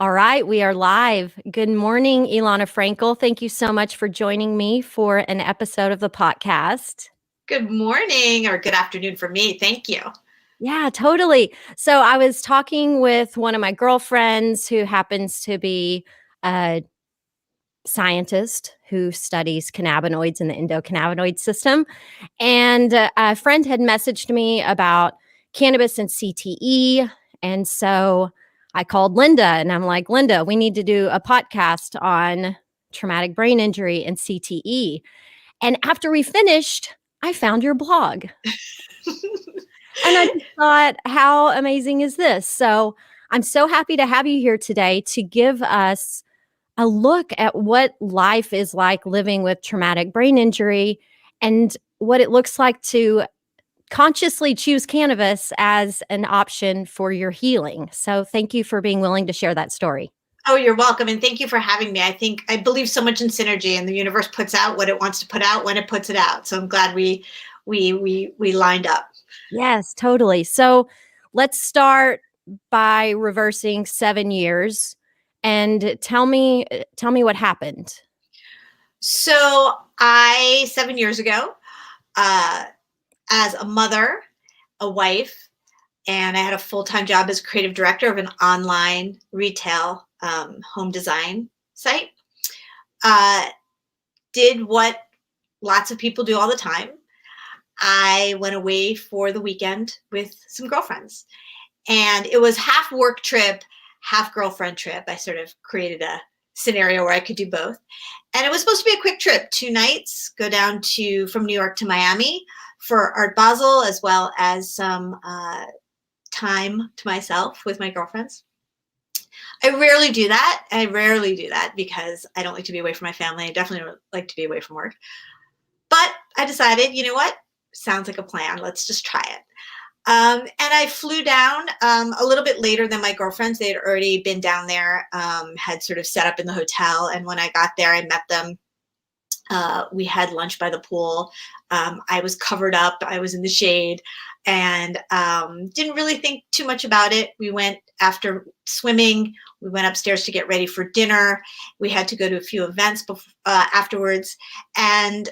All right, we are live. Good morning, Elana Frankel. Thank you so much for joining me for an episode of the podcast. Good morning or good afternoon for me. Thank you. Yeah, totally. So I was talking with one of my girlfriends who happens to be a scientist who studies cannabinoids in the endocannabinoid system. And a friend had messaged me about cannabis and CTE. And so I called Linda and I'm like, Linda, we need to do a podcast on traumatic brain injury and CTE. And after we finished, I found your blog. And I just thought, how amazing is this? So I'm so happy to have you here today to give us a look at what life is like living with traumatic brain injury and what it looks like to consciously choose cannabis as an option for your healing. So thank you for being willing to share that story. Oh, you're welcome. And thank you for having me. I believe so much in synergy, and the universe puts out what it wants to put out when it puts it out. So I'm glad we lined up. Yes, totally. So let's start by reversing 7 years and tell me what happened. So 7 years ago, as a mother, a wife, and I had a full-time job as creative director of an online retail home design site. Did what lots of people do all the time. I went away for the weekend with some girlfriends, and it was half work trip, half girlfriend trip. I sort of created a scenario where I could do both. And it was supposed to be a quick trip, 2 nights, go down from New York to Miami for Art Basel, as well as some time to myself with my girlfriends. I rarely do that because I don't like to be away from my family. I definitely don't like to be away from work. But I decided, you know what? Sounds like a plan. Let's just try it. And I flew down a little bit later than my girlfriends. They had already been down there, had sort of set up in the hotel. And when I got there, I met them. We had lunch by the pool. I was covered up. I was in the shade and didn't really think too much about it. We went after swimming. We went upstairs to get ready for dinner. We had to go to a few events afterwards. And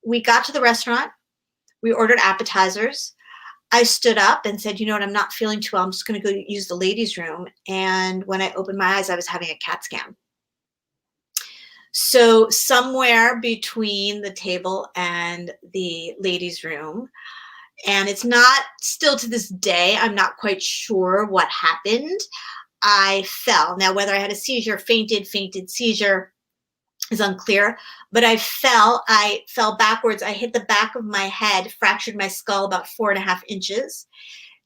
we got to the restaurant. We ordered appetizers. I stood up and said, you know what, I'm not feeling too well. I'm just going to go use the ladies' room. And when I opened my eyes, I was having a CAT scan. So somewhere between the table and the ladies' room, and it's not still to this day, I'm not quite sure what happened. I fell. Now, whether I had a seizure, fainted, seizure is unclear, but I fell backwards. I hit the back of my head, fractured my skull about 4.5 inches.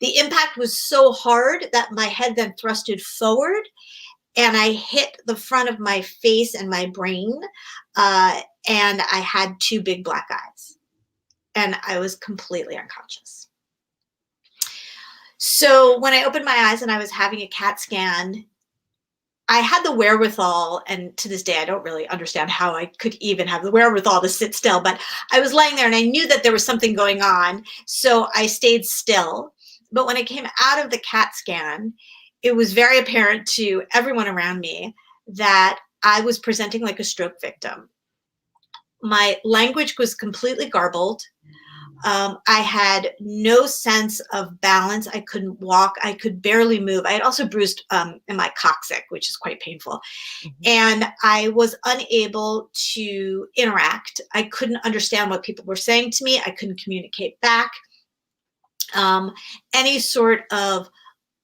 The impact was so hard that my head then thrusted forward and I hit the front of my face and my brain, and I had 2 big black eyes, and I was completely unconscious. So when I opened my eyes and I was having a CAT scan, I had the wherewithal, and to this day, I don't really understand how I could even have the wherewithal to sit still, but I was laying there and I knew that there was something going on, so I stayed still. But when I came out of the CAT scan, it was very apparent to everyone around me that I was presenting like a stroke victim. My language was completely garbled. I had no sense of balance. I couldn't walk. I could barely move. I had also bruised in my coccyx, which is quite painful. Mm-hmm. And I was unable to interact. I couldn't understand what people were saying to me. I couldn't communicate back. Any sort of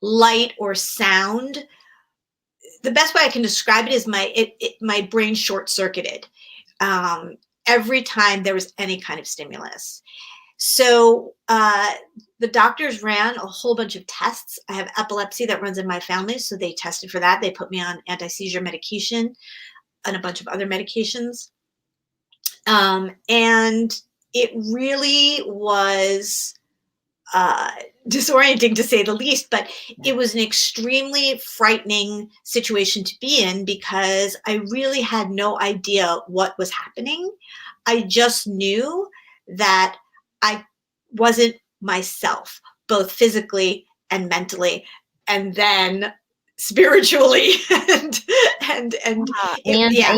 light or sound. The best way I can describe it is my brain short-circuited every time there was any kind of stimulus. So the doctors ran a whole bunch of tests. I have epilepsy that runs in my family, so they tested for that. They put me on anti-seizure medication and a bunch of other medications. And it really was disorienting, to say the least, but it was an extremely frightening situation to be in because I really had no idea what was happening. I just knew that I wasn't myself, both physically and mentally. And then spiritually, and yeah,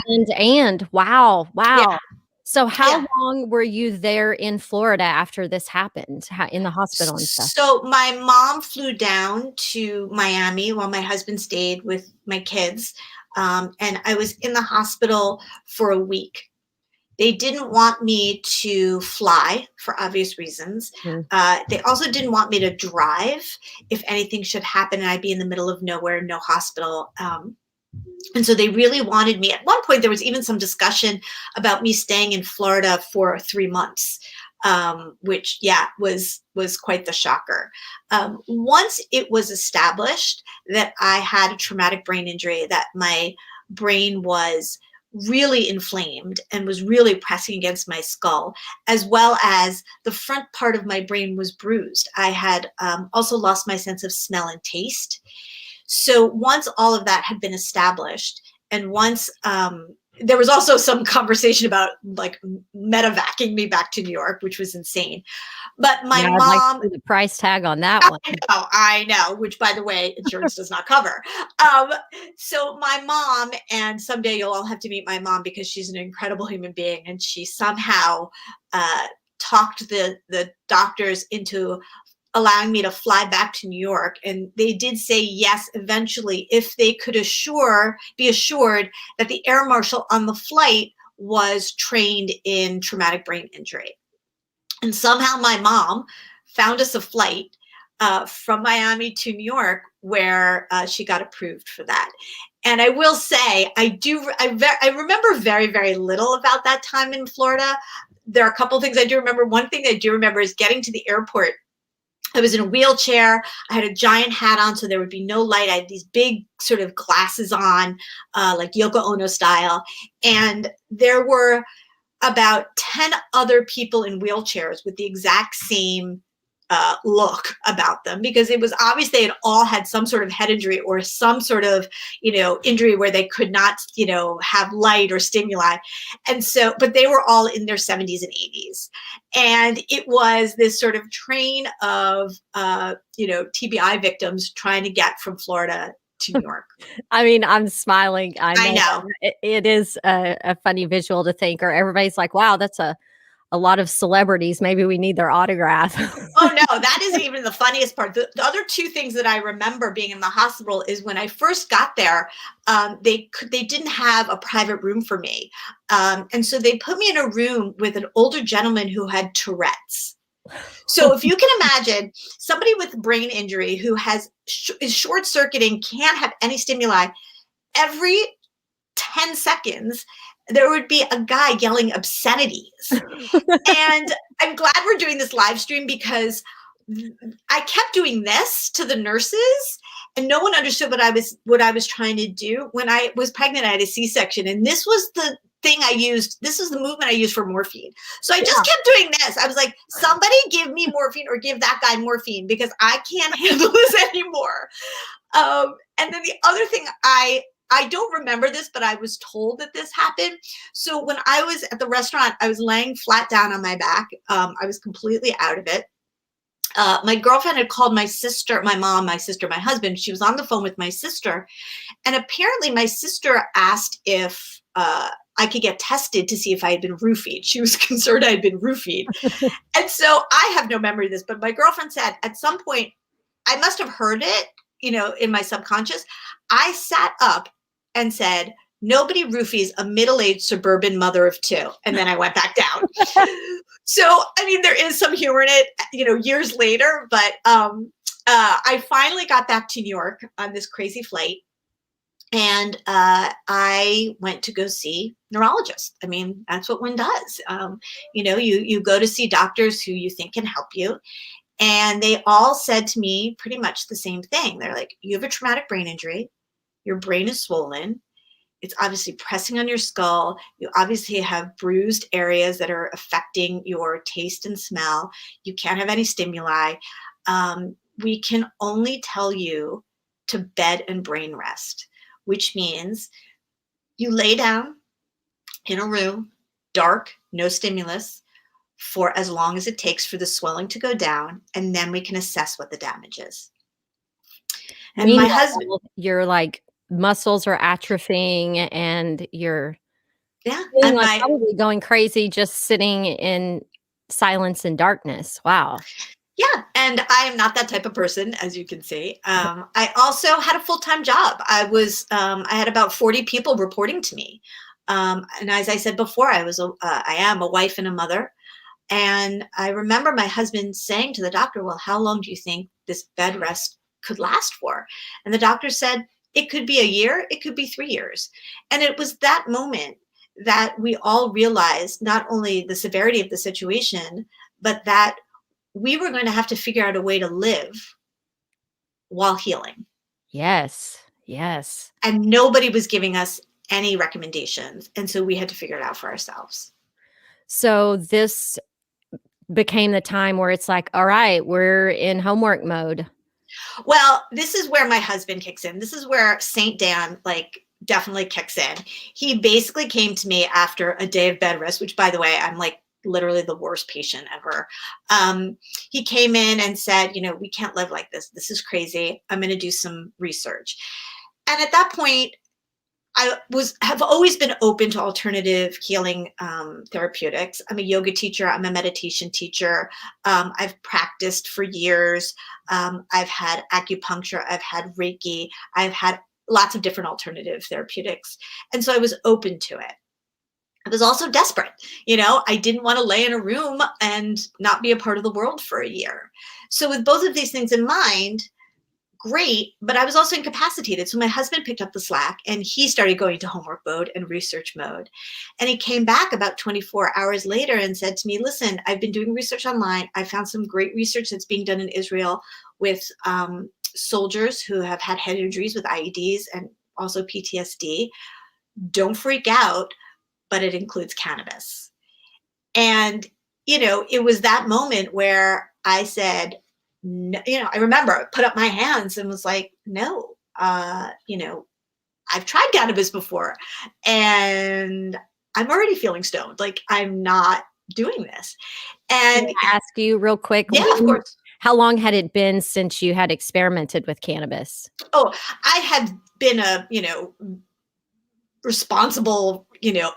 wow, yeah. wow. So how Yeah. long were you there in Florida after this happened? In the hospital and stuff? So my mom flew down to Miami while my husband stayed with my kids. And I was in the hospital for a week. They didn't want me to fly for obvious reasons. Mm. They also didn't want me to drive if anything should happen and I'd be in the middle of nowhere, no hospital. And so they really wanted me. At one point, there was even some discussion about me staying in Florida for 3 months, which, yeah, was quite the shocker. Once it was established that I had a traumatic brain injury, that my brain was really inflamed and was really pressing against my skull, as well as the front part of my brain was bruised. I had also lost my sense of smell and taste. So once all of that had been established, and once there was also some conversation about like medevacing me back to New York, which was insane. But my Yeah, I'd like to mom, see the price tag on that one. I know, which by the way, insurance does not cover. So my mom, and someday you'll all have to meet my mom because she's an incredible human being, and she somehow talked the doctors into allowing me to fly back to New York. And they did say yes eventually if they could be assured that the air marshal on the flight was trained in traumatic brain injury. And somehow my mom found us a flight from Miami to New York where she got approved for that. And I will say, I remember very, very little about that time in Florida. There are a couple of things I do remember. One thing I do remember is getting to the airport. I was in a wheelchair. I had a giant hat on, so there would be no light. I had these big sort of glasses on, like Yoko Ono style. And there were about 10 other people in wheelchairs with the exact same look about them, because it was obvious they had all had some sort of head injury or some sort of, injury where they could not, have light or stimuli. And so, but they were all in their 70s and 80s. And it was this sort of train of, TBI victims trying to get from Florida to New York. I mean, I'm smiling. I know. It is a funny visual to think, or everybody's like, wow, that's a lot of celebrities. Maybe we need their autograph. Oh, no, that isn't even the funniest part. The other two things that I remember being in the hospital is when I first got there, they didn't have a private room for me. And so they put me in a room with an older gentleman who had Tourette's. So if you can imagine somebody with brain injury who is short circuiting, can't have any stimuli, every 10 seconds, there would be a guy yelling obscenities. And I'm glad we're doing this live stream because I kept doing this to the nurses and no one understood what I was trying to do. When I was pregnant, I had a C-section, and this was the thing I used. This is the movement I used for morphine. So I just kept doing this. I was like, somebody give me morphine or give that guy morphine because I can't handle this anymore. And then the other thing, I don't remember this, but I was told that this happened. So when I was at the restaurant, I was laying flat down on my back. I was completely out of it. My girlfriend had called my sister, my mom, my sister, my husband. She was on the phone with my sister. And apparently my sister asked if I could get tested to see if I had been roofied. She was concerned I had been roofied. And so I have no memory of this, but my girlfriend said at some point, I must have heard it, in my subconscious. I sat up and said, nobody roofies a middle-aged suburban mother of two. And then I went back down. So, I mean, there is some humor in it, years later, but I finally got back to New York on this crazy flight. And I went to go see neurologists. I mean, that's what one does. You go to see doctors who you think can help you. And they all said to me pretty much the same thing. They're like, you have a traumatic brain injury. Your brain is swollen. It's obviously pressing on your skull. You obviously have bruised areas that are affecting your taste and smell. You can't have any stimuli. We can only tell you to bed and brain rest, which means you lay down in a room, dark, no stimulus, for as long as it takes for the swelling to go down, and then we can assess what the damage is. And my husband, Meanwhile, your, like, muscles are atrophying and you're yeah, feeling and like my probably going crazy just sitting in silence and darkness. Wow. Yeah, and I am not that type of person, as you can see. I also had a full-time job. I had about 40 people reporting to me. And as I said before, I am a wife and a mother. And I remember my husband saying to the doctor, well, how long do you think this bed rest could last for? And the doctor said, it could be a year, it could be 3 years. And it was that moment that we all realized not only the severity of the situation, but that we were going to have to figure out a way to live while healing. Yes. Yes. And nobody was giving us any recommendations. And so we had to figure it out for ourselves. So this became the time where it's like, "All right, we're in homework mode." Well, this is where my husband kicks in. This is where Saint Dan definitely kicks in. He basically came to me after a day of bed rest, which by the way, I'm like literally the worst patient ever. He came in and said, we can't live like this. This is crazy. I'm going to do some research. And at that point, have always been open to alternative healing therapeutics. I'm a yoga teacher. I'm a meditation teacher. I've practiced for years. I've had acupuncture. I've had Reiki. I've had lots of different alternative therapeutics. And so I was open to it. I was also desperate. I didn't want to lay in a room and not be a part of the world for a year. So with both of these things in mind, great, but I was also incapacitated. So my husband picked up the slack and he started going to homework mode and research mode. And he came back about 24 hours later and said to me, listen, I've been doing research online. I found some great research that's being done in Israel with soldiers who have had head injuries with IEDs and also PTSD. Don't freak out, but it includes cannabis. And, it was that moment where I said, no, I remember I put up my hands and was like, no, I've tried cannabis before and I'm already feeling stoned. Like I'm not doing this. Can And I ask you real quick, yeah, of course. how long had it been since you had experimented with cannabis? Oh, I had been a, responsible,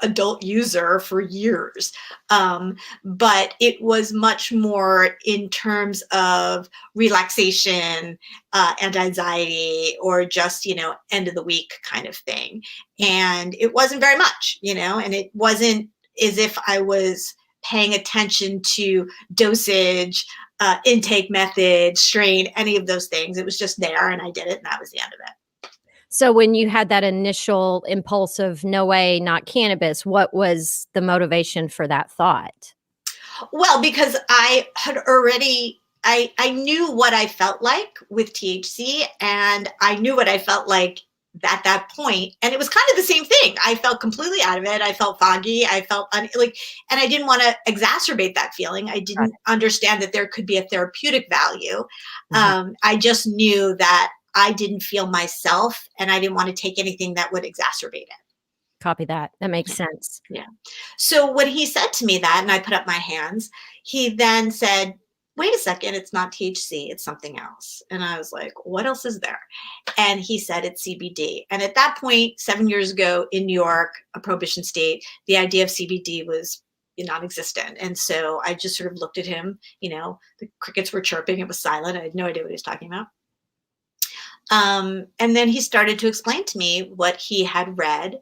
adult user for years. But it was much more in terms of relaxation and anxiety or just, end of the week kind of thing. And it wasn't very much, and it wasn't as if I was paying attention to dosage, intake method, strain, any of those things. It was just there and I did it and that was the end of it. So when you had that initial impulse of no way, not cannabis, what was the motivation for that thought? Well, because I knew what I felt like with THC and I knew what I felt like at that point. And it was kind of the same thing. I felt completely out of it. I felt foggy. I felt and I didn't want to exacerbate that feeling. I didn't understand that there could be a therapeutic value. I just knew that I didn't feel myself and I didn't want to take anything that would exacerbate it. Copy that. That makes sense. Yeah. So when he said to me that, and I put up my hands, he then said, wait a second, it's not THC, it's something else. And I was like, what else is there? And he said it's CBD. And at that point, 7 years ago in New York, a prohibition state, the idea of CBD was non-existent. And so I just sort of looked at him, the crickets were chirping, it was silent. I had no idea what he was talking about. And then he started to explain to me what he had read,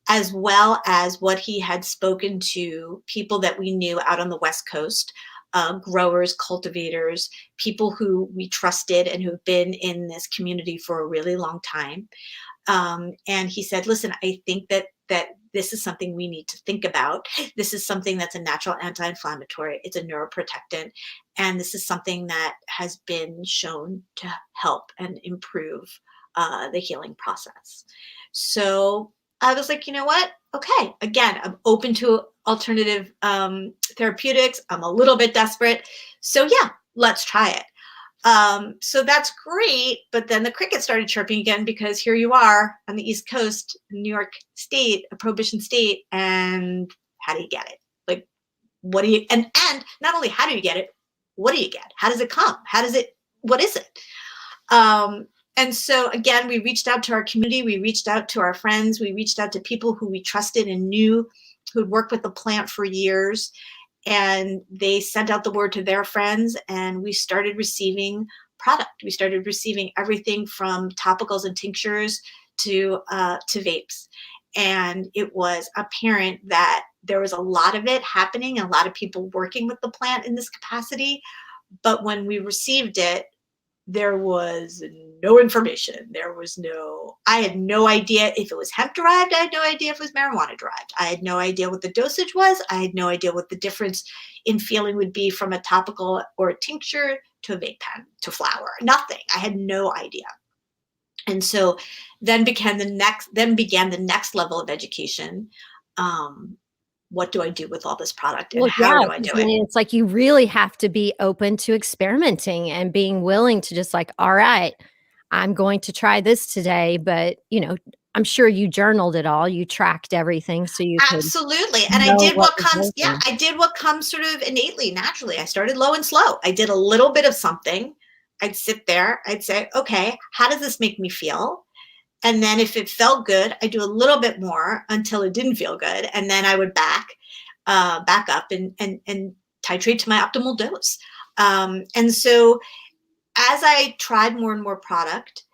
as well as what he had spoken to people that we knew out on the West Coast, growers, cultivators, people who we trusted and who've been in this community for a really long time. And he said, listen, I think that this is something we need to think about. This is something that's a natural anti-inflammatory. It's a neuroprotectant. And this is something that has been shown to help and improve the healing process. So I was like, you know what? Okay. Again, I'm open to alternative therapeutics. I'm a little bit desperate. So yeah, let's try it. So that's great. But then the crickets started chirping again because here you are on the East Coast, New York State, a prohibition state. And how do you get it? Like, what do you, and not only how do you get it, what do you get? How does it come? What is it? And so again, we reached out to our community, we reached out to our friends, we reached out to people who we trusted and knew who'd worked with the plant for years. And they sent out the word to their friends, and we started receiving product. We started receiving everything from topicals and tinctures to vapes. And it was apparent that there was a lot of it happening and a lot of people working with the plant in this capacity. But when we received it, there was no information. I had no idea if it was hemp derived. I had no idea if it was marijuana derived. I had no idea what the dosage was. I had no idea what the difference in feeling would be from a topical or a tincture to a vape pen to flower. Nothing. I had no idea. And so then began the next level of education. What do I do with all this product, and how do I do it? It's like you really have to be open to experimenting and being willing to just like, all right, I'm going to try this today. But, I'm sure you journaled it all. You tracked everything so you could Absolutely. And I know did what what was comes, working. I did what comes sort of innately, naturally. I started low and slow. I did a little bit of something. I'd sit there, I'd say, okay, how does this make me feel? And then if it felt good, I do a little bit more until it didn't feel good. And then I would back up and titrate to my optimal dose. And so as I tried more and more product,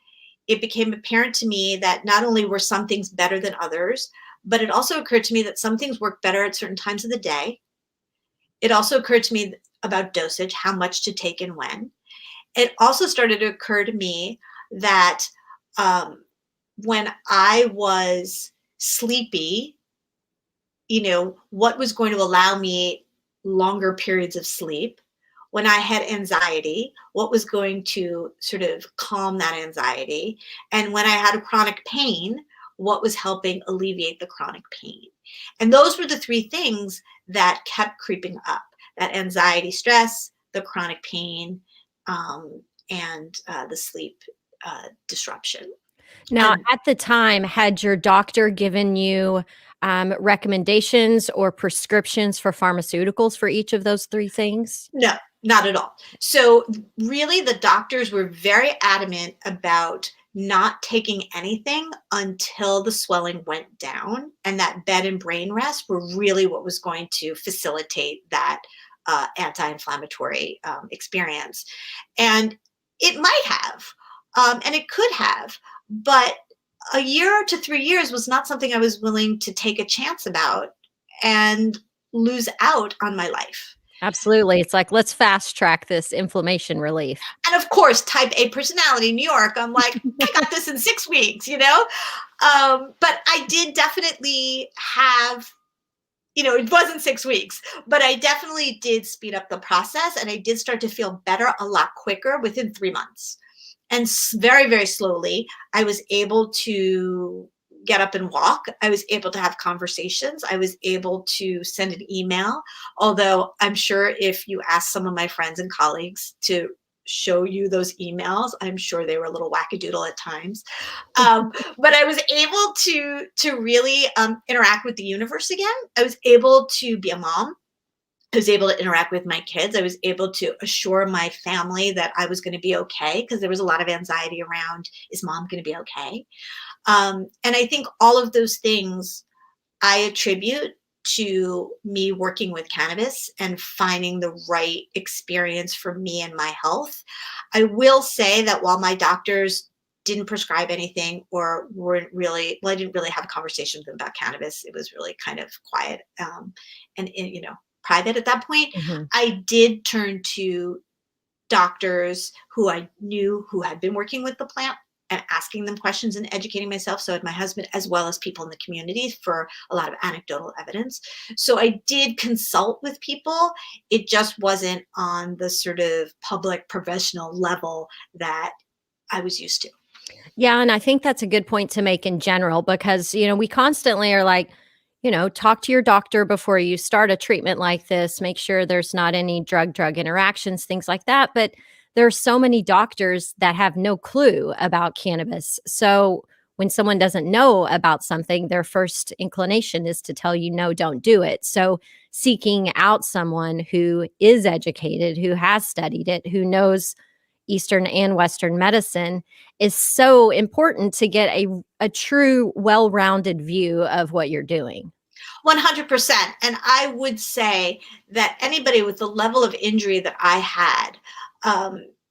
it became apparent to me that not only were some things better than others, but it also occurred to me that some things work better at certain times of the day. It also occurred to me about dosage, how much to take and when. It also started to occur to me that when I was sleepy, what was going to allow me longer periods of sleep? When I had anxiety, what was going to sort of calm that anxiety? And when I had a chronic pain, what was helping alleviate the chronic pain? And those were the three things that kept creeping up: that anxiety, stress, the chronic pain, and the sleep disruption. Now, And at the time, had your doctor given you recommendations or prescriptions for pharmaceuticals for each of those three things? no, not at all. So really, the doctors were very adamant about not taking anything until the swelling went down, and that bed and brain rest were really what was going to facilitate that anti-inflammatory experience. And it might have, and it could have, but a year to 3 years was not something I was willing to take a chance about and lose out on my life. Absolutely. It's like, let's fast track this inflammation relief. And of course, type A personality, New York, I'm like, I got this in 6 weeks, But I did definitely have, it wasn't 6 weeks, but I definitely did speed up the process, and I did start to feel better a lot quicker within 3 months. And very, very slowly, I was able to get up and walk. I was able to have conversations. I was able to send an email. Although I'm sure if you ask some of my friends and colleagues to show you those emails, I'm sure they were a little wackadoodle at times. But I was able to really interact with the universe again. I was able to be a mom. I was able to interact with my kids. I was able to assure my family that I was going to be okay, because there was a lot of anxiety around, is mom going to be okay? And I think all of those things I attribute to me working with cannabis and finding the right experience for me and my health. I will say that while my doctors didn't prescribe anything or weren't really, I didn't really have a conversation with them about cannabis. It was really kind of quiet and private at that point. Mm-hmm. I did turn to doctors who I knew who had been working with the plant and asking them questions and educating myself. So my husband, as well as people in the community, for a lot of anecdotal evidence. So I did consult with people. It just wasn't on the sort of public professional level that I was used to. Yeah. And I think that's a good point to make in general, because, we constantly are like, talk to your doctor before you start a treatment like this. Make sure there's not any drug interactions, things like that. But there are so many doctors that have no clue about cannabis. So when someone doesn't know about something, their first inclination is to tell you, no, don't do it. So seeking out someone who is educated, who has studied it, who knows, Eastern and Western medicine is so important to get a true, well-rounded view of what you're doing. 100%. And I would say that anybody with the level of injury that I had,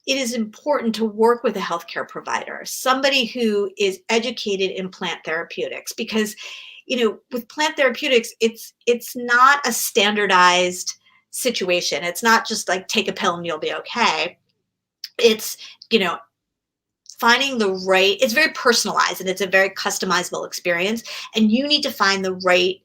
it is important to work with a healthcare provider, somebody who is educated in plant therapeutics, because, with plant therapeutics, it's not a standardized situation. It's not just like take a pill and you'll be okay. It's, you know, finding the right, it's very personalized and it's a very customizable experience. And you need to find the right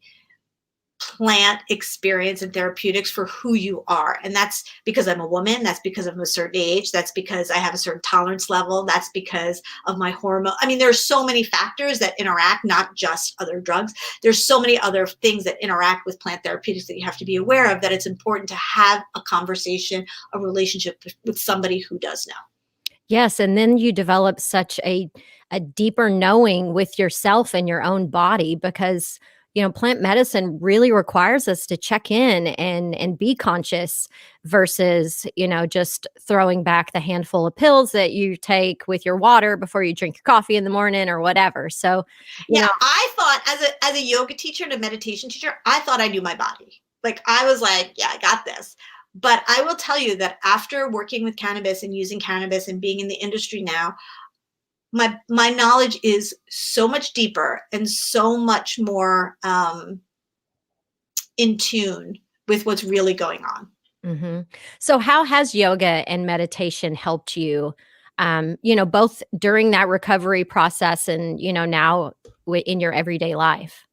plant experience and therapeutics for who you are. And that's because I'm a woman. That's because I'm a certain age. That's because I have a certain tolerance level. That's because of my hormone. I mean, there are so many factors that interact, not just other drugs. There's so many other things that interact with plant therapeutics that you have to be aware of, that it's important to have a conversation, a relationship with somebody who does know. Yes, and then you develop such a deeper knowing with yourself and your own body because, plant medicine really requires us to check in and be conscious versus, just throwing back the handful of pills that you take with your water before you drink your coffee in the morning or whatever. So, Yeah, I thought as a yoga teacher and a meditation teacher, I thought I knew my body. Like I was like, yeah, I got this. But I will tell you that after working with cannabis and using cannabis and being in the industry now, my knowledge is so much deeper and so much more in tune with what's really going on. mhm. So how has yoga and meditation helped you, both during that recovery process and, now in your everyday life?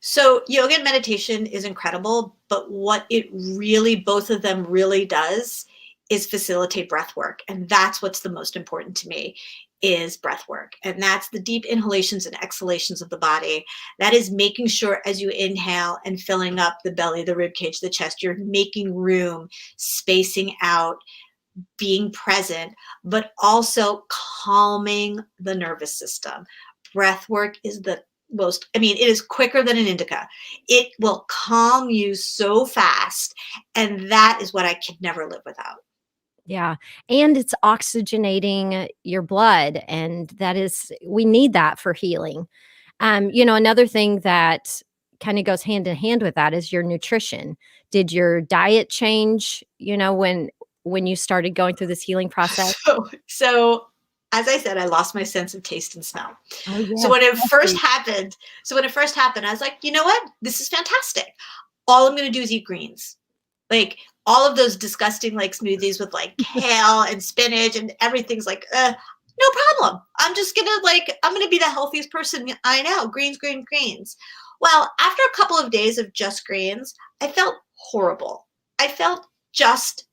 So yoga and meditation is incredible, but what it really, both of them really does is facilitate breath work. And that's what's the most important to me, is breath work. And that's the deep inhalations and exhalations of the body. That is making sure as you inhale and filling up the belly, the rib cage, the chest, you're making room, spacing out, being present, but also calming the nervous system. Breath work is the most, I mean, it is quicker than an indica. It will calm you so fast. And that is what I could never live without. Yeah, and it's oxygenating your blood, and that is we need that for healing. Another thing that kinda goes hand in hand with that is your nutrition. Did your diet change, when you started going through this healing process? So as I said, I lost my sense of taste and smell. Oh, So yes, when it first healthy. happened, I was like, you know what? This is fantastic. All I'm going to do is eat greens. Like all of those disgusting like smoothies with like kale and spinach and everything's like, no problem. I'm gonna be the healthiest person I know. Greens, greens, greens. Well, after a couple of days of just greens, I felt horrible. I felt just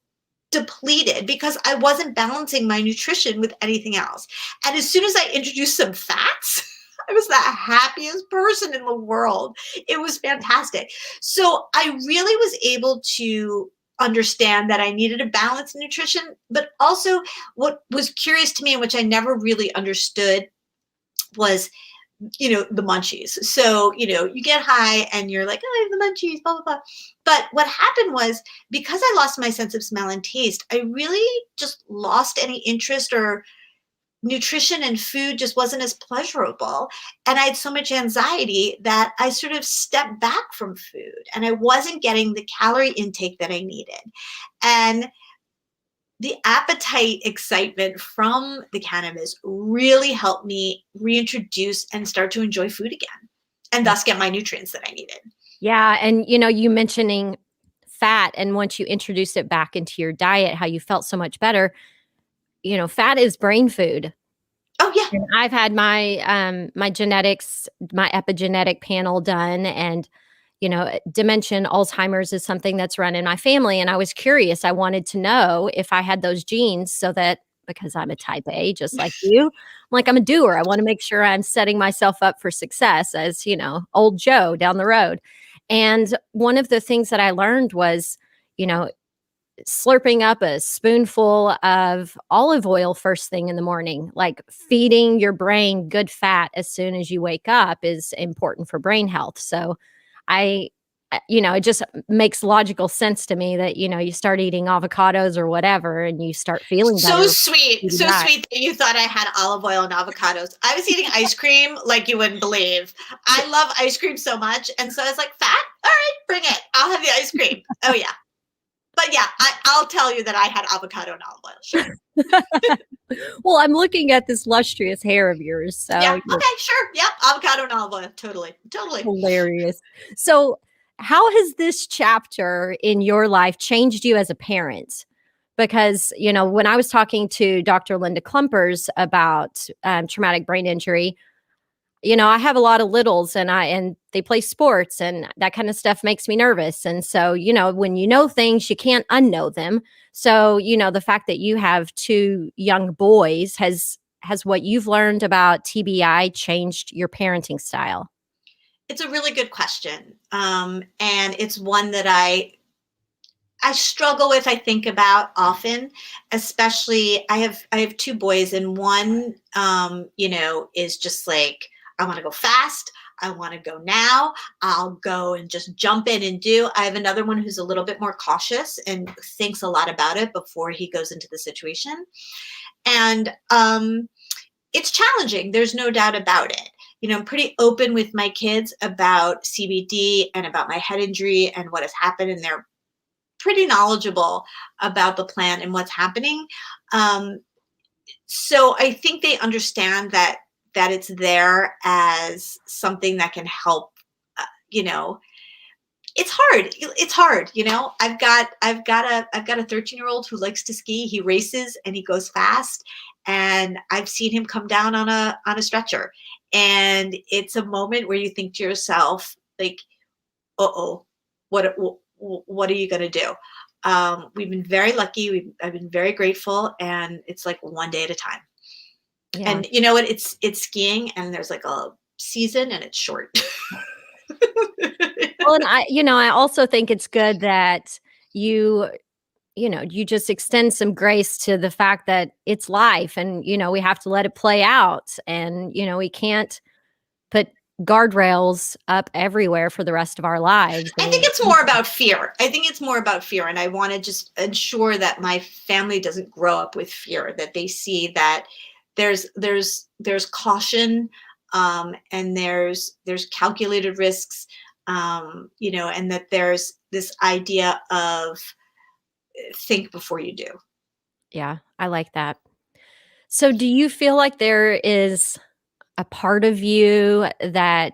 depleted because I wasn't balancing my nutrition with anything else. And as soon as I introduced some fats, I was the happiest person in the world. It was fantastic. So I really was able to understand that I needed a balance in nutrition, but also what was curious to me and which I never really understood was, the munchies. So, you get high and you're like, oh, I have the munchies, blah, blah, blah. But what happened was, because I lost my sense of smell and taste, I really just lost any interest, or nutrition and food just wasn't as pleasurable. And I had so much anxiety that I sort of stepped back from food and I wasn't getting the calorie intake that I needed. And the appetite excitement from the cannabis really helped me reintroduce and start to enjoy food again, and thus get my nutrients that I needed. Yeah, and, you mentioning fat, and once you introduced it back into your diet, how you felt so much better. Fat is brain food. Oh, yeah. And I've had my genetics, my epigenetic panel done, and, dementia, Alzheimer's is something that's run in my family, and I was curious. I wanted to know if I had those genes so that because I'm a type A just like you, I'm like, I'm a doer. I wanna make sure I'm setting myself up for success as, old Joe down the road. And one of the things that I learned was, you know, slurping up a spoonful of olive oil first thing in the morning, like feeding your brain good fat as soon as you wake up is important for brain health. So I it just makes logical sense to me that, you start eating avocados or whatever and you start feeling So better. sweet. So sweet that you thought I had olive oil and avocados. I was eating ice cream like you wouldn't believe. I love ice cream so much. And so I was like, fat? All right, bring it. I'll have the ice cream. Oh, yeah. But yeah, I'll tell you that I had avocado and olive oil. Sure. Well, I'm looking at this lustrous hair of yours. So Yeah. Okay. Sure. Yeah. Avocado and olive oil. Totally. Totally. Hilarious. So, how has this chapter in your life changed you as a parent? Because, when I was talking to Dr. Linda Klumpers about traumatic brain injury, I have a lot of littles and they play sports and that kind of stuff makes me nervous. And so, when you know things, you can't unknow them. So, the fact that you have two young boys has what you've learned about TBI changed your parenting style? It's a really good question. And it's one that I struggle with, I think about often, especially I have two boys and one, is just like, I want to go fast. I want to go now. I'll go and just jump in and do. I have another one who's a little bit more cautious and thinks a lot about it before he goes into the situation. And it's challenging. There's no doubt about it. I'm pretty open with my kids about CBD and about my head injury and what has happened, and they're pretty knowledgeable about the plant and what's happening. So I think they understand that it's there as something that can help. You know, it's hard. It's hard. I've got a 13-year-old who likes to ski. He races and he goes fast, and I've seen him come down on a stretcher. And it's a moment where you think to yourself, like, uh-oh, what are you going to do? We've been very lucky. I've been very grateful, and it's like one day at a time. Yeah. And you know what? It's skiing, and there's like a season, and it's short. Well, and I also think it's good that you just extend some grace to the fact that it's life and, we have to let it play out. And, we can't put guardrails up everywhere for the rest of our lives. I think it's more about fear. And I want to just ensure that my family doesn't grow up with fear, that they see that there's caution, and there's calculated risks, and that there's this idea of think before you do. Yeah, I like that. So do you feel like there is a part of you that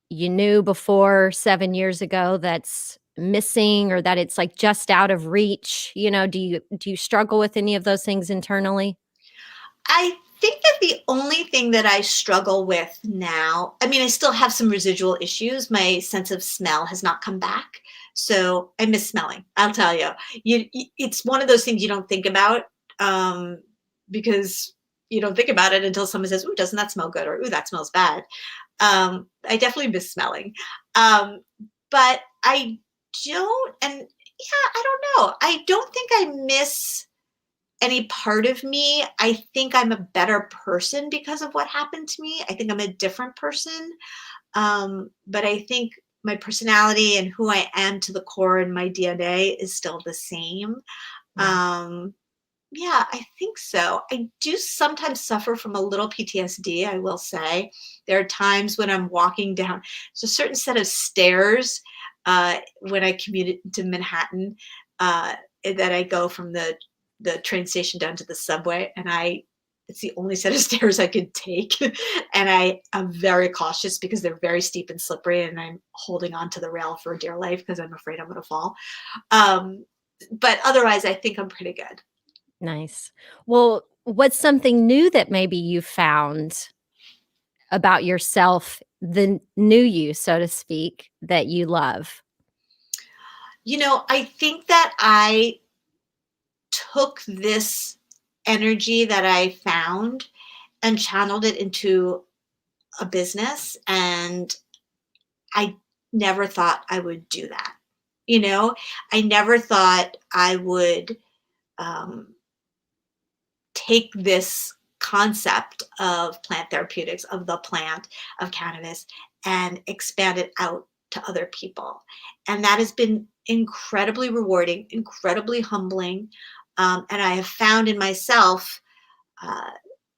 you knew before 7 years ago that's missing or that it's like just out of reach? Do you struggle with any of those things internally? I think that the only thing that I struggle with now, I mean, I still have some residual issues. My sense of smell has not come back. So I miss smelling. I'll tell you, it's one of those things you don't think about, because you don't think about it until someone says, "Ooh, doesn't that smell good?" or "Ooh, that smells bad." I definitely miss smelling. Um, but I don't, and yeah, I don't know. I don't think I miss any part of me. I think I'm a better person because of what happened to me. I think I'm a different person. But I think my personality and who I am to the core and my DNA is still the same. Yeah. Yeah, I think so. I do sometimes suffer from a little PTSD, I will say. There are times when I'm walking down, there's a certain set of stairs, when I commute to Manhattan, that I go from the train station down to the subway, and it's the only set of stairs I could take. And I'm very cautious because they're very steep and slippery, and I'm holding on to the rail for dear life because I'm afraid I'm going to fall. But otherwise, I think I'm pretty good. Nice. Well, what's something new that maybe you found about yourself, the new you, so to speak, that you love? I think that I took this energy that I found and channeled it into a business, and I never thought I would do that. I never thought I would, um, take this concept of plant therapeutics, of the plant, of cannabis, and expand it out to other people. And that has been incredibly rewarding, incredibly humbling. And I have found in myself uh,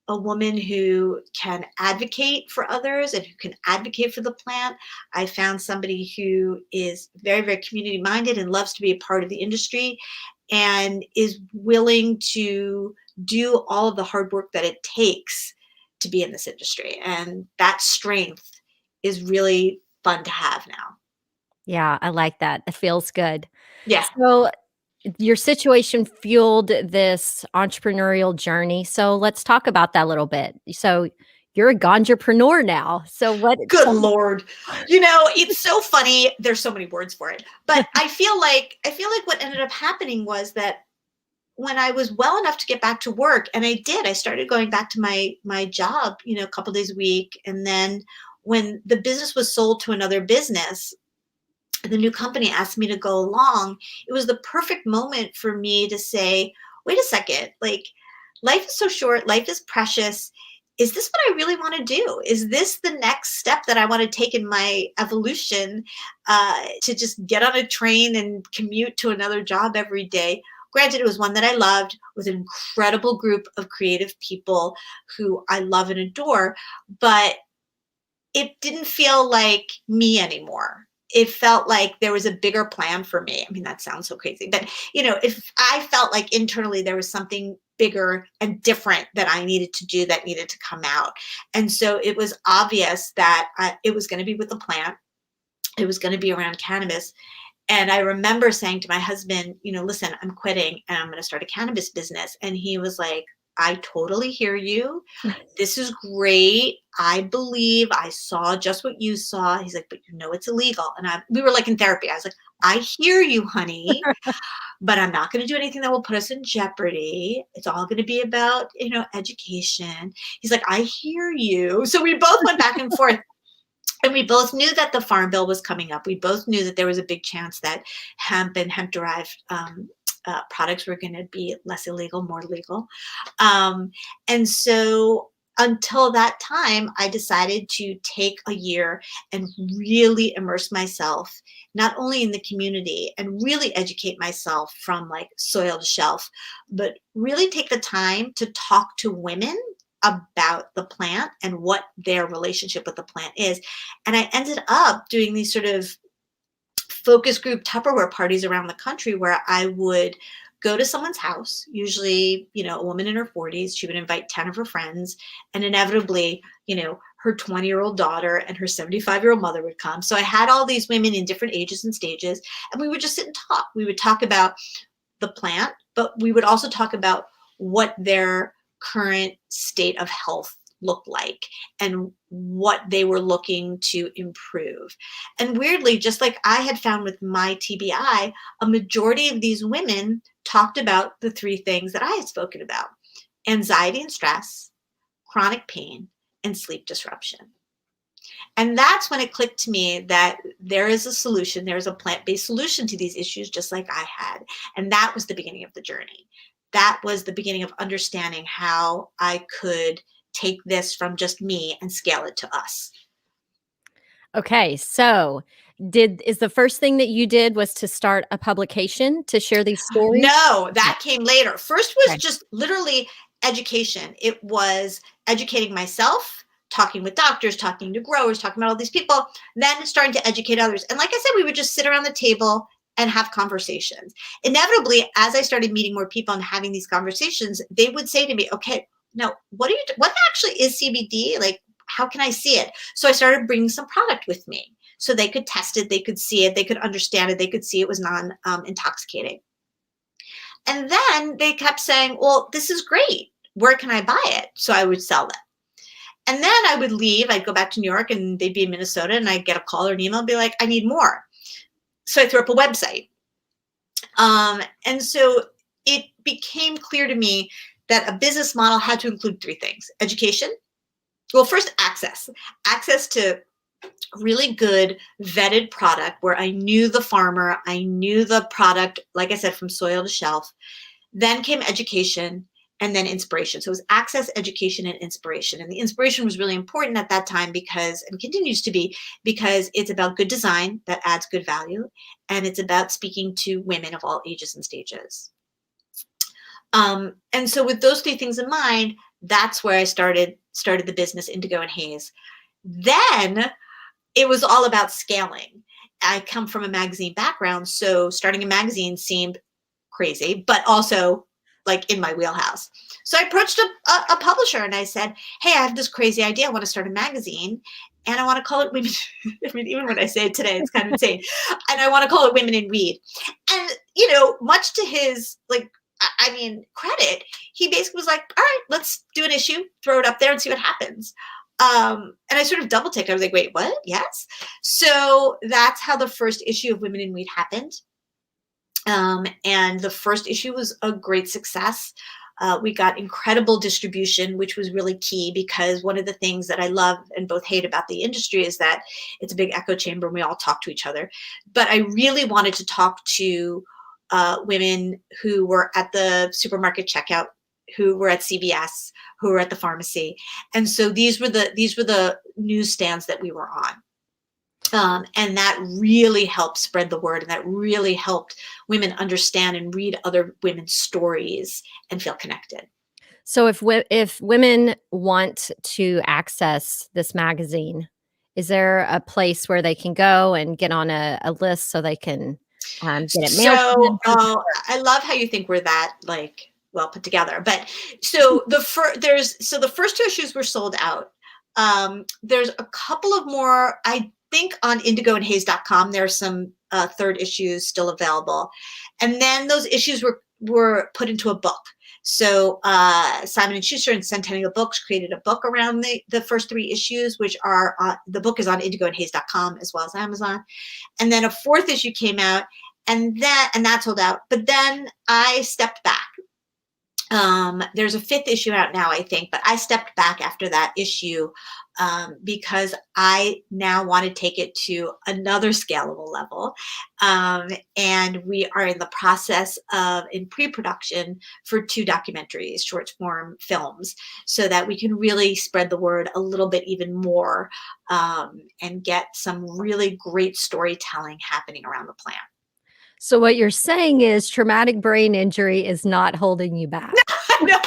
a woman who can advocate for others and who can advocate for the plant. I found somebody who is very, very community minded and loves to be a part of the industry and is willing to do all of the hard work that it takes to be in this industry. And that strength is really fun to have now. Yeah, I like that. It feels good. Yeah. So your situation fueled this entrepreneurial journey. So let's talk about that a little bit. So you're a ganjapreneur now. So what Good Lord. It's so funny. There's so many words for it. But I feel like what ended up happening was that when I was well enough to get back to work, and I started going back to my job, a couple days a week. And then when the business was sold to another business, the new company asked me to go along. It was the perfect moment for me to say, wait a second, like life is so short, life is precious. Is this what I really want to do? Is this the next step that I want to take in my evolution, to just get on a train and commute to another job every day? Granted, it was one that I loved with an incredible group of creative people who I love and adore, but it didn't feel like me anymore. It felt like there was a bigger plan for me. I mean, that sounds so crazy, but if I felt like internally there was something bigger and different that I needed to do, that needed to come out. And so it was obvious that it was going to be with the plant. It was going to be around cannabis. And I remember saying to my husband, listen, I'm quitting and I'm going to start a cannabis business. And he was like, I totally hear you. This is great. I believe I saw just what you saw. He's like, but it's illegal. And we were like in therapy. I was like, I hear you, honey, but I'm not going to do anything that will put us in jeopardy. It's all going to be about, education. He's like, I hear you. So we both went back and forth. And we both knew that the Farm Bill was coming up. We both knew that there was a big chance that hemp and hemp-derived products were going to be less illegal, more legal. And so until that time, I decided to take a year and really immerse myself, not only in the community and really educate myself from like soil to shelf, but really take the time to talk to women about the plant and what their relationship with the plant is. And I ended up doing these sort of focus group Tupperware parties around the country where I would go to someone's house, usually, a woman in her 40s. She would invite 10 of her friends, and inevitably, her 20-year-old daughter and her 75-year-old mother would come. So I had all these women in different ages and stages, and we would just sit and talk. We would talk about the plant, but we would also talk about what their current state of health looked like and what they were looking to improve. And weirdly, just like I had found with my TBI, a majority of these women talked about the three things that I had spoken about: anxiety and stress, chronic pain, and sleep disruption. And that's when it clicked to me that there is a solution, there is a plant-based solution to these issues, just like I had. And that was the beginning of the journey. That was the beginning of understanding how I could take this from just me and scale it to us. Okay, so is the first thing that you did was to start a publication to share these stories? No, that came later. First was Okay. just literally education. It was educating myself, talking with doctors, talking to growers, talking about all these people, then starting to educate others. And like I said, we would just sit around the table and have conversations. Inevitably, as I started meeting more people and having these conversations, they would say to me, okay, now what actually is CBD? Like, how can I see it? So I started bringing some product with me so they could test it, they could see it, they could understand it, they could see it was non-intoxicating. And then they kept saying, well, this is great. Where can I buy it? So I would sell them. And then I would leave. I'd go back to New York and they'd be in Minnesota, and I'd get a call or an email and be like, I need more. So I threw up a website. And so it became clear to me that a business model had to include three things: education. Well, first, access to really good vetted product where I knew the farmer, I knew the product, like I said, from soil to shelf. Then came education. and then inspiration. So it was access, education, and inspiration. And the inspiration was really important at that time because, and continues to be, because it's about good design that adds good value. And it's about speaking to women of all ages and stages. And so with those three things in mind, that's where I started the business Indigo and Haze. Then it was all about scaling. I come from a magazine background, so starting a magazine seemed crazy, but also like in my wheelhouse. So I approached a publisher and I said, hey, I have this crazy idea. I want to start a magazine and I want to call it Women. I mean, even when I say it today, it's kind of insane. And I want to call it Women in Weed. And, you know, much to his, like, I mean, credit, he basically was like, all right, let's do an issue, throw it up there and see what happens. And I sort of double ticked. I was like, wait, what? Yes. So that's how the first issue of Women in Weed happened. And the first issue was a great success. We got incredible distribution, which was really key because one of the things that I love and both hate about the industry is that it's a big echo chamber and we all talk to each other. But I really wanted to talk to women who were at the supermarket checkout, who were at CVS, who were at the pharmacy. And so these were the newsstands that we were on. And that really helped spread the word, and that really helped women understand and read other women's stories and feel connected. So if women want to access this magazine, is there a place where they can go and get on a list so they can get it mailed to them? I love how you think we're that like well put together. But so the first two issues were sold out. There's a couple of more, I think on indigoandhaze.com, there are some third issues still available. And then those issues were put into a book. So Simon & Schuster and Centennial Books created a book around the first three issues, which are, the book is on indigoandhaze.com as well as Amazon. And then a fourth issue came out and that sold out. But then I stepped back. There's a fifth issue out now, I think, but I stepped back after that issue because I now want to take it to another scalable level. And we are in the process of in pre-production for 2 documentaries, short form films, so that we can really spread the word a little bit even more and get some really great storytelling happening around the plant. So what you're saying is traumatic brain injury is not holding you back. No.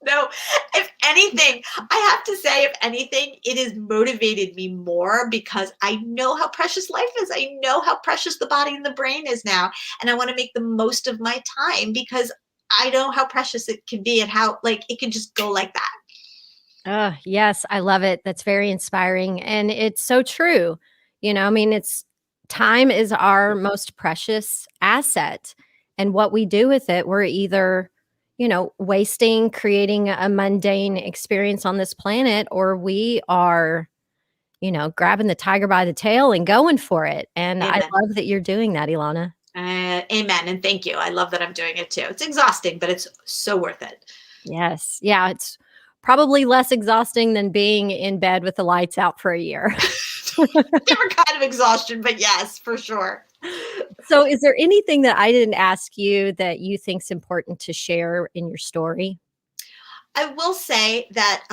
No, if anything, I have to say, if anything, it has motivated me more because I know how precious life is. I know how precious the body and the brain is now. And I want to make the most of my time because I know how precious it can be and how like it can just go like that. Yes, I love it. That's very inspiring. And it's so true. You know, I mean, time is our most precious asset. And what we do with it, we're either, you know, wasting, creating a mundane experience on this planet, or we are, you know, grabbing the tiger by the tail and going for it. And Amen. I love that you're doing that, Elana. Amen. And thank you. I love that I'm doing it too. It's exhausting, but it's so worth it. Yes. Yeah. It's probably less exhausting than being in bed with the lights out for a year. Different kind of exhaustion, but yes, for sure. So is there anything that I didn't ask you that you think is important to share in your story? I will say that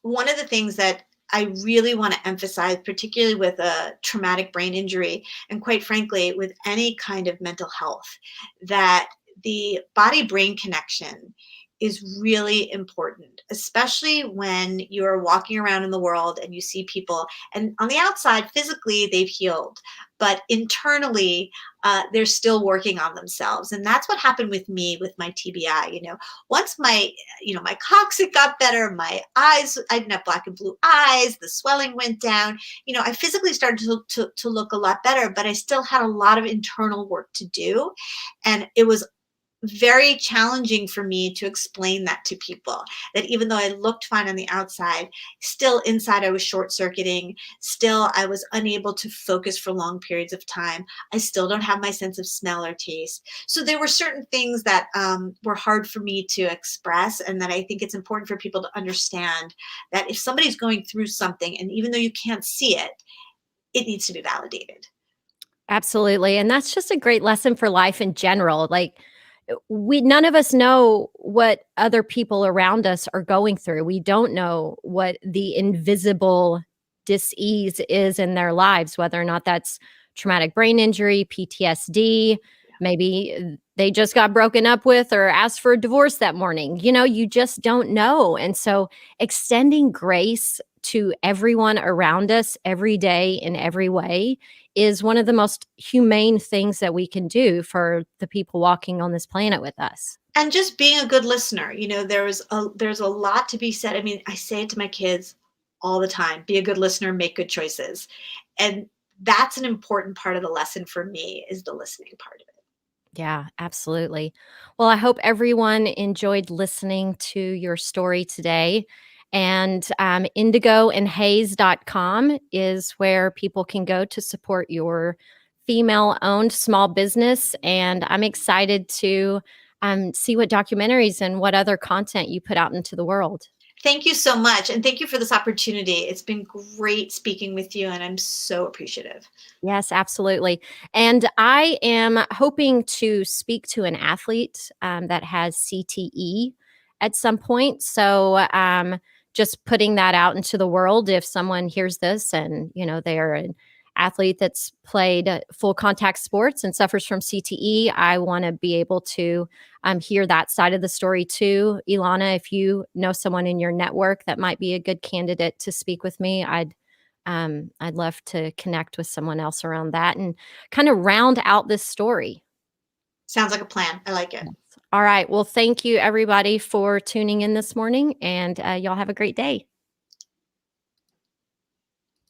one of the things that I really want to emphasize, particularly with a traumatic brain injury, and quite frankly, with any kind of mental health, that the body-brain connection is really important, especially when you're walking around in the world and you see people, and on the outside, physically, they've healed, but internally, they're still working on themselves. And that's what happened with me with my TBI. You know, once my coccyx got better, my eyes, I didn't have black and blue eyes, the swelling went down, you know, I physically started to look a lot better, but I still had a lot of internal work to do. And it was very challenging for me to explain that to people, that even though I looked fine on the outside, still inside I was short circuiting, still I was unable to focus for long periods of time. I still don't have my sense of smell or taste. So there were certain things that were hard for me to express, and that I think it's important for people to understand that if somebody's going through something, and even though you can't see it, it needs to be validated. Absolutely. And that's just a great lesson for life in general. Like, none of us know what other people around us are going through. We don't know what the invisible dis-ease is in their lives, whether or not that's traumatic brain injury, PTSD, maybe they just got broken up with or asked for a divorce that morning. You just don't know. And so extending grace to everyone around us every day in every way is one of the most humane things that we can do for the people walking on this planet with us. And just being a good listener. There's a lot to be said. I mean, I say it to my kids all the time: be a good listener, make good choices. And that's an important part of the lesson for me, is the listening part of it. Yeah, absolutely. Well, I hope everyone enjoyed listening to your story today. And indigoandhaze.com is where people can go to support your female owned small business. And I'm excited to see what documentaries and what other content you put out into the world. Thank you so much. And thank you for this opportunity. It's been great speaking with you, and I'm so appreciative. Yes, absolutely. And I am hoping to speak to an athlete that has CTE at some point. So just putting that out into the world. If someone hears this and, they're an athlete that's played full contact sports and suffers from CTE, I want to be able to hear that side of the story too. Elana, if you know someone in your network that might be a good candidate to speak with me, I'd love to connect with someone else around that and kind of round out this story. Sounds like a plan. I like it. All right. Well, thank you everybody for tuning in this morning, and y'all have a great day.